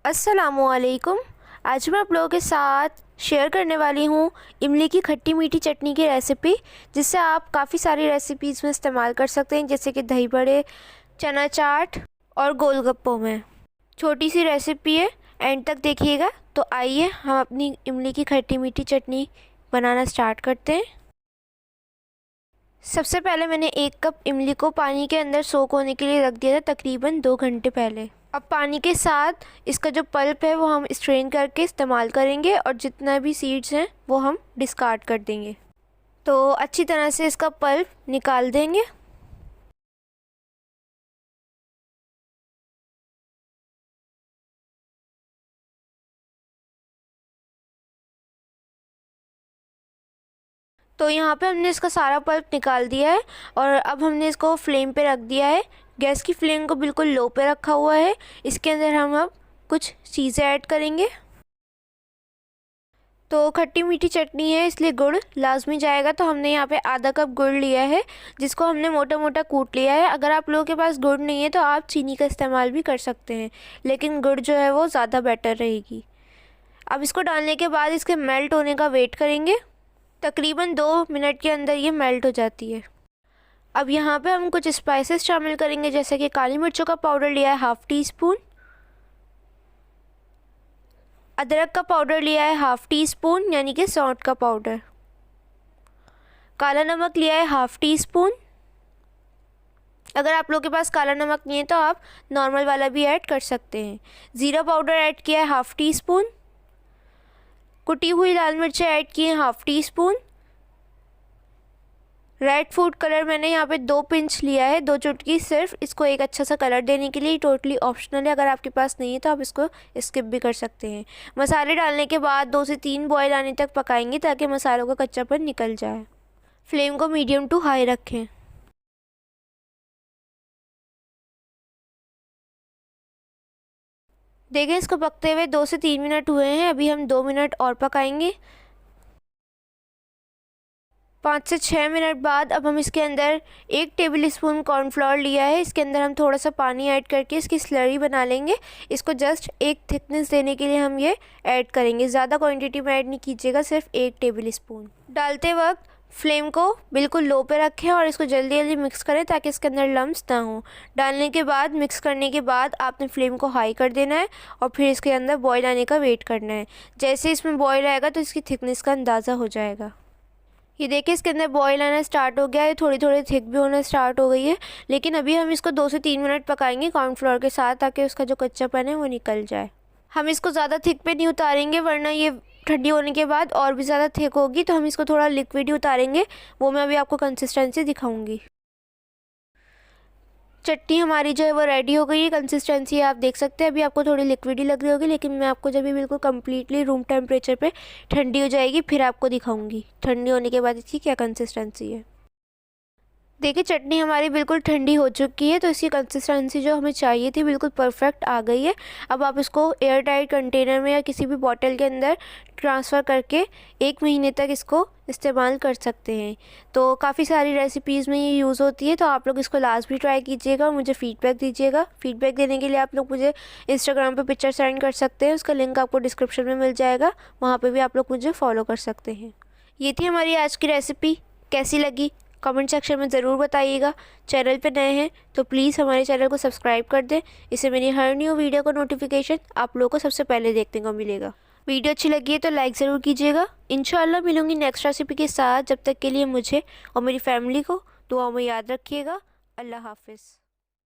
अस्सलामुअलैकुम। आज मैं आप लोगों के साथ शेयर करने वाली हूँ इमली की खट्टी मीठी चटनी की रेसिपी, जिससे आप काफ़ी सारी रेसिपीज़ में इस्तेमाल कर सकते हैं, जैसे कि दही बड़े, चना चाट और गोलगप्पों में। छोटी सी रेसिपी है, एंड तक देखिएगा। तो आइए हम अपनी इमली की खट्टी मीठी चटनी बनाना स्टार्ट करते हैं। सबसे पहले मैंने 1 कप इमली को पानी के अंदर सोक होने के लिए रख दिया था, तकरीबन 2 घंटे पहले। अब पानी के साथ इसका जो पल्प है वो हम स्ट्रेन करके इस्तेमाल करेंगे, और जितना भी सीड्स हैं वो हम डिस्कार्ड कर देंगे। तो अच्छी तरह से इसका पल्प निकाल देंगे। तो यहाँ पे हमने इसका सारा पल्प निकाल दिया है, और अब हमने इसको फ्लेम पे रख दिया है। गैस की फ्लेम को बिल्कुल लो पे रखा हुआ है। इसके अंदर हम अब कुछ चीज़ें ऐड करेंगे। तो खट्टी मीठी चटनी है, इसलिए गुड़ लाजमी जाएगा। तो हमने यहाँ पे आधा कप गुड़ लिया है, जिसको हमने मोटा मोटा कूट लिया है। अगर आप लोगों के पास गुड़ नहीं है तो आप चीनी का इस्तेमाल भी कर सकते हैं, लेकिन गुड़ जो है वो ज़्यादा बेटर रहेगी। अब इसको डालने के बाद इसके मेल्ट होने का वेट करेंगे। तकरीबन 2 मिनट के अंदर ये मेल्ट हो जाती है। अब यहाँ पे हम कुछ स्पाइसेस शामिल करेंगे, जैसे कि काली मिर्चों का पाउडर लिया है ½ टी स्पून, अदरक का पाउडर लिया है ½ टी स्पून यानी कि सौंठ का पाउडर, काला नमक लिया है ½ टी स्पून। अगर आप लोगों के पास काला नमक नहीं है तो आप नॉर्मल वाला भी ऐड कर सकते हैं। ज़ीरा पाउडर ऐड किया है ½ टी स्पून, कुटी हुई लाल मिर्चें ऐड की हैं ½ tea spoon, red food colour मैंने यहाँ पे 2 पिंच लिया है, 2 चुटकी, सिर्फ इसको एक अच्छा सा कलर देने के लिए। टोटली ऑप्शनल है, अगर आपके पास नहीं है तो आप इसको स्किप भी कर सकते हैं। मसाले डालने के बाद 2 से 3 बॉयल आने तक पकाएंगे, ताकि मसालों का कच्चापन निकल जाए। फ्लेम को मीडियम टू हाई रखें। देखें, इसको पकते हुए 2 से 3 मिनट हुए हैं। अभी हम 2 मिनट और पकाएंगे। 5 से 6 मिनट बाद अब हम इसके अंदर 1 टेबल स्पून कॉर्नफ्लोर लिया है। इसके अंदर हम थोड़ा सा पानी ऐड करके इसकी स्लरी बना लेंगे। इसको जस्ट एक थिकनेस देने के लिए हम ये ऐड करेंगे। ज़्यादा क्वांटिटी में ऐड नहीं कीजिएगा, सिर्फ 1 टेबल स्पून। डालते वक्त फ्लेम को बिल्कुल लो पे रखें और इसको जल्दी जल्दी मिक्स करें, ताकि इसके अंदर लम्स ना हो। डालने के बाद, मिक्स करने के बाद आपने फ्लेम को हाई कर देना है, और फिर इसके अंदर बॉयल आने का वेट करना है। जैसे इसमें बॉयल आएगा तो इसकी थिकनेस का अंदाज़ा हो जाएगा। ये देखिए, इसके अंदर बॉयल आना स्टार्ट हो गया है, थोड़ी थोड़ी थिक भी होना स्टार्ट हो गई है। लेकिन अभी हम इसको 2 से 3 मिनट पकाएंगे कॉर्नफ्लोर के साथ, ताकि उसका जो कच्चापन है वो निकल जाए। हम इसको ज़्यादा थिक पे नहीं उतारेंगे, वरना ये ठंडी होने के बाद और भी ज़्यादा थिक होगी। तो हम इसको थोड़ा लिक्विड ही उतारेंगे, वो मैं अभी आपको कंसिस्टेंसी दिखाऊंगी। चटनी हमारी जो है वो रेडी हो गई है। कंसिस्टेंसी आप देख सकते हैं, अभी आपको थोड़ी लिक्विड ही लग रही होगी, लेकिन मैं आपको जब भी बिल्कुल कम्प्लीटली रूम टेम्परेचर पे ठंडी हो जाएगी फिर आपको दिखाऊंगी ठंडी होने के बाद इसकी क्या कंसिस्टेंसी है। देखिए, चटनी हमारी बिल्कुल ठंडी हो चुकी है, तो इसकी कंसिस्टेंसी जो हमें चाहिए थी बिल्कुल परफेक्ट आ गई है। अब आप इसको एयर टाइट कंटेनर में या किसी भी बॉटल के अंदर ट्रांसफ़र करके 1 महीने तक इसको इस्तेमाल कर सकते हैं। तो काफ़ी सारी रेसिपीज़ में ये यूज़ होती है, तो आप लोग इसको लाजमी ट्राई कीजिएगा और मुझे फ़ीडबैक दीजिएगा। फ़ीडबैक देने के लिए आप लोग मुझे इंस्टाग्राम पर पिक्चर सेंड कर सकते हैं, उसका लिंक आपको डिस्क्रिप्शन में मिल जाएगा, वहाँ पर भी आप लोग मुझे फॉलो कर सकते हैं। ये थी हमारी आज की रेसिपी। कैसी लगी कमेंट सेक्शन में ज़रूर बताइएगा। चैनल पे नए हैं तो प्लीज़ हमारे चैनल को सब्सक्राइब कर दें, इससे मेरी हर न्यू वीडियो का नोटिफिकेशन आप लोगों को सबसे पहले देखने को मिलेगा। वीडियो अच्छी लगी है तो लाइक ज़रूर कीजिएगा। इंशाल्लाह मिलूंगी नेक्स्ट रेसिपी के साथ। जब तक के लिए मुझे और मेरी फैमिली को दुआ में याद रखिएगा। अल्लाह हाफिज़।